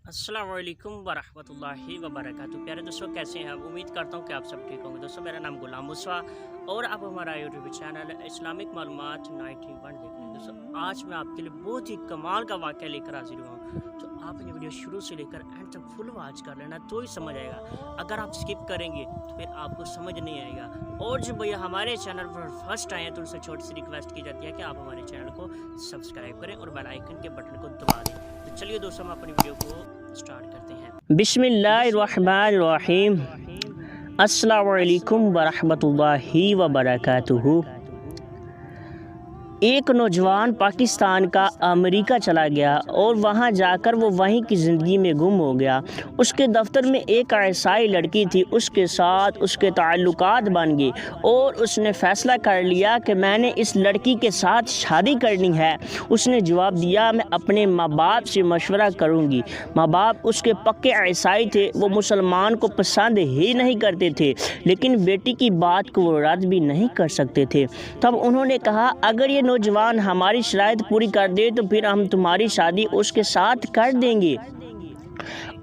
अस्सलाम वालेकुम वरहमतुल्लाहि वबरकातुहू। प्यारे दोस्तों, कैसे हैं आप? उम्मीद करता हूँ कि आप सब ठीक होंगे। दोस्तों, मेरा नाम गुलाम मुस्वा और आप हमारा यूट्यूब चैनल इस्लामिक मालूमात 91 देख रहे हैं। दोस्तों, आज मैं आपके लिए बहुत ही कमाल का वाक़या लेकर हाजिर हुआ हूँ। तो आपने वीडियो शुरू से लेकर एंड तक फुल वॉच कर लेना, तो ही समझ आएगा। अगर आप स्किप करेंगे तो फिर आपको समझ नहीं आएगा। और जो भैया हमारे चैनल पर फर्स्ट आए हैं तो उनसे छोटी सी रिक्वेस्ट की जाती है कि आप हमारे चैनल को सब्सक्राइब करें और बेल आइकन के बटन को दबा दें। तो चलिए दोस्तों, हम अपनी वीडियो को स्टार्ट करते हैं। बिस्मिल्लाहिर्रहमानिर्रहीम। अस्सलामु अलैकुम वरहमतुल्लाहि वबरकातुहू। एक नौजवान पाकिस्तान का अमेरिका चला गया और वहां जाकर वो वहीं की ज़िंदगी में गुम हो गया। उसके दफ्तर में एक ईसाई लड़की थी, उसके साथ उसके ताल्लुकात बन गए और उसने फ़ैसला कर लिया कि मैंने इस लड़की के साथ शादी करनी है। उसने जवाब दिया, मैं अपने माँ बाप से मशवरा करूँगी। माँ बाप उसके पक्के ईसाई थे, वो मुसलमान को पसंद ही नहीं करते थे, लेकिन बेटी की बात को वो रद्द भी नहीं कर सकते थे। तब उन्होंने कहा, अगर ये नौजवान हमारी शराइत पूरी कर दे तो फिर हम तुम्हारी शादी उसके साथ कर देंगे।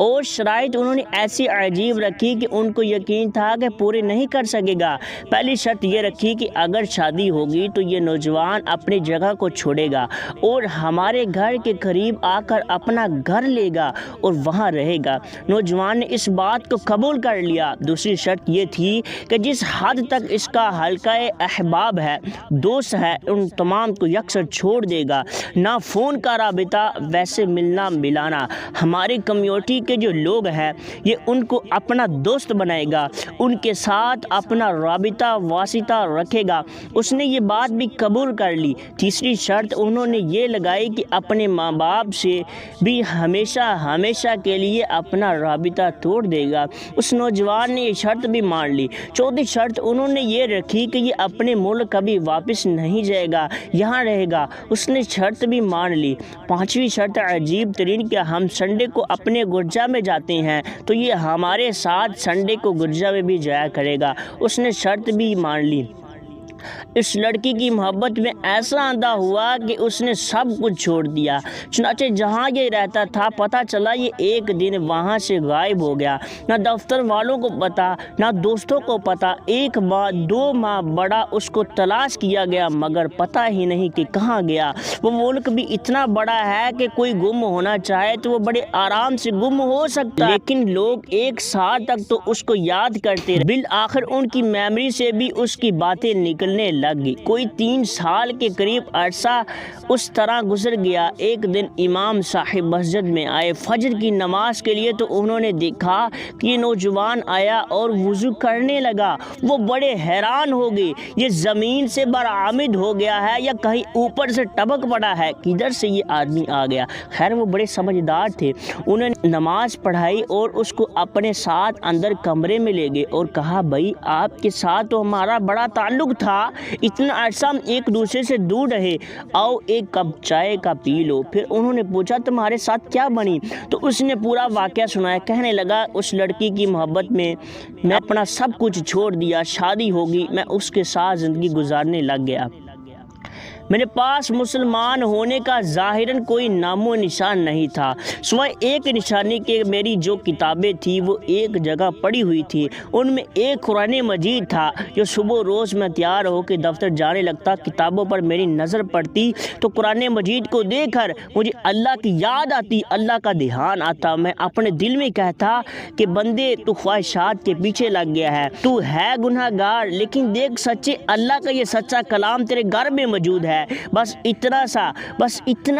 और शराइत उन्होंने ऐसी अजीब रखी कि उनको यकीन था कि पूरे नहीं कर सकेगा। पहली शर्त ये रखी कि अगर शादी होगी तो ये नौजवान अपनी जगह को छोड़ेगा और हमारे घर के करीब आकर अपना घर लेगा और वहाँ रहेगा। नौजवान ने इस बात को कबूल कर लिया। दूसरी शर्त ये थी कि जिस हद तक इसका हल्का अहबाब है, दोस्त है, उन तमाम को यकसर छोड़ देगा। ना फ़ोन का राबिता, वैसे मिलना मिलाना। हमारी कम्युनिटी के जो लोग हैं ये उनको अपना दोस्त बनाएगा, उनके साथ अपना राबिता वासिता रखेगा। उसने ये बात भी कबूल कर ली। तीसरी शर्त उन्होंने ये लगाई कि अपने माँ बाप से भी हमेशा हमेशा के लिए अपना राबिता तोड़ देगा। उस नौजवान ने ये शर्त भी मान ली। चौथी शर्त उन्होंने ये रखी कि ये अपने मुल्क कभी वापस नहीं जाएगा, यहाँ रहेगा। उसने शर्त भी मान ली। पाँचवीं शर्त अजीब तरीन कि हम संडे को अपने गिरजा में जाते हैं तो ये हमारे साथ संडे को गिरजा में भी जाया करेगा। उसने शर्त भी मान ली। इस लड़की की मोहब्बत में ऐसा अंधा हुआ कि उसने सब कुछ छोड़ दिया। चुनाचे जहाँ ये रहता था, पता चला ये एक दिन वहाँ से गायब हो गया। ना दफ्तर वालों को पता, ना दोस्तों को पता। एक माह 2 माह बड़ा उसको तलाश किया गया, मगर पता ही नहीं कि कहाँ गया। वो मुल्क भी इतना बड़ा है कि कोई गुम होना चाहे तो वो बड़े आराम से गुम हो सकता है, लेकिन लोग 1 साल तक तो उसको याद करते रहे। बिल आखिर उनकी मेमोरी से भी उसकी बातें निकलने लग गई। कोई 3 साल के करीब अरसा उस तरह गुजर गया। एक दिन इमाम साहिब मस्जिद में आए फजर की नमाज के लिए, तो उन्होंने देखा कि ये नौजवान आया और वुज़ू करने लगा। वो बड़े हैरान हो गए, ये ज़मीन से बरामद हो गया है या कहीं ऊपर से टपक पड़ा है, किधर से ये आदमी आ गया। खैर, वो बड़े समझदार थे। उन्होंने नमाज पढ़ाई और उसको अपने साथ अंदर कमरे में ले गए और कहा, भाई आपके साथ तो हमारा बड़ा ताल्लुक़ था, इतना अरसा हम एक दूसरे से दूर रहे, आओ एक कप चाय का पी लो। फिर उन्होंने पूछा, तुम्हारे साथ क्या बनी? तो उसने पूरा वाक़या सुनाया। कहने लगा, उस लड़की की मोहब्बत में मैं अपना सब कुछ छोड़ दिया, शादी होगी, मैं उसके साथ ज़िंदगी गुजारने लग गया। मेरे पास मुसलमान होने का ज़ाहिरन कोई नामो निशान नहीं था, सिवाय एक निशानी के मेरी जो किताबें थी वो एक जगह पड़ी हुई थी। उनमें एक कुरान मजीद था। जो सुबह रोज़ मैं तैयार होकर दफ्तर जाने लगता, किताबों पर मेरी नज़र पड़ती तो कुरान मजीद को देखकर मुझे अल्लाह की याद आती, अल्लाह का ध्यान आता। मैं अपने दिल में कहता कि बंदे, तू ख्वाहिशात के पीछे लग गया है, तू है गुनहगार, लेकिन देख सच्चे अल्लाह का ये सच्चा कलाम तेरे घर में मौजूद है। बस इतना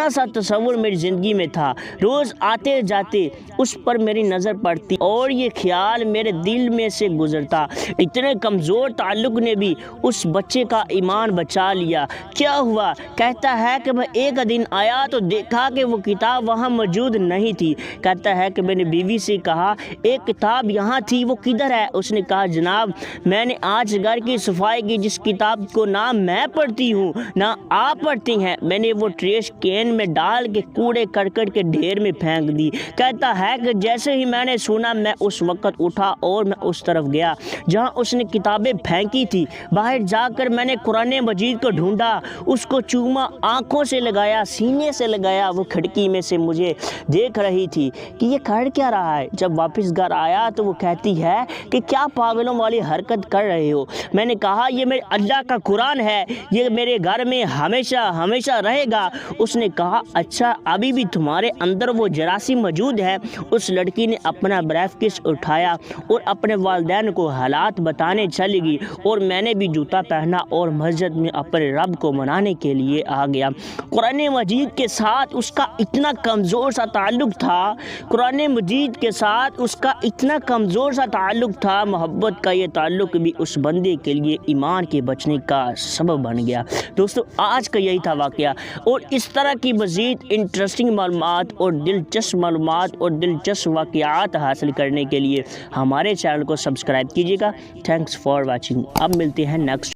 सा तसव्वुर मेरी ज़िंदगी में था। रोज़ आते जाते उस पर मेरी नज़र पड़ती और ये ख्याल मेरे दिल में से गुज़रता। इतने कमज़ोर ताल्लुक़ ने भी उस बच्चे का ईमान बचा लिया। क्या हुआ? कहता है कि मैं एक दिन आया तो देखा कि वो किताब वहाँ मौजूद नहीं थी। कहता है कि मैंने बीवी से कहा, एक किताब यहाँ थी, वो किधर है? उसने कहा, जनाब मैंने आज घर की सफाई की, जिस किताब को ना मैं पढ़ती हूँ ना آپ پڑھتی ہیں؟ میں نے وہ ٹریش کین میں ڈال کے کوڑے کرکٹ کے ڈھیر میں پھینک دی۔ کہتا ہے کہ جیسے ہی میں نے سنا میں اس وقت اٹھا اور میں اس طرف گیا جہاں اس نے کتابیں پھینکی تھی۔ باہر جا کر میں نے قرآن مجید کو ڈھونڈا، اس کو چوما، آنکھوں سے لگایا، سینے سے لگایا۔ وہ کھڑکی میں سے مجھے دیکھ رہی تھی کہ یہ کر کیا رہا ہے۔ جب واپس گھر آیا تو وہ کہتی ہے کہ کیا پاگلوں والی حرکت کر رہے ہو۔ میں نے کہا یہ میرے اللہ کا قرآن ہے، یہ میرے گھر میں ہمیشہ ہمیشہ رہے گا۔ اس نے کہا اچھا ابھی بھی تمہارے اندر وہ جراثیم موجود ہے۔ اس لڑکی نے اپنا بریف کیس اٹھایا اور اپنے والدین کو حالات بتانے چلی گئی، اور میں نے بھی جوتا پہنا اور مسجد میں اپنے رب کو منانے کے لیے آ گیا۔ قرآن مجید کے ساتھ اس کا اتنا کمزور سا تعلق تھا، قرآن مجید کے ساتھ اس کا اتنا کمزور سا تعلق تھا، محبت کا یہ تعلق بھی اس بندے کے لیے ایمان کے بچنے کا سبب بن گیا۔ دوستو آج کا یہی تھا واقعہ، اور اس طرح کی مزید انٹرسٹنگ معلومات اور دلچسپ معلومات اور دلچسپ واقعات حاصل کرنے کے لیے ہمارے چینل کو سبسکرائب کیجیے گا۔ Thanks for watching. اب ملتے ہیں نیکسٹ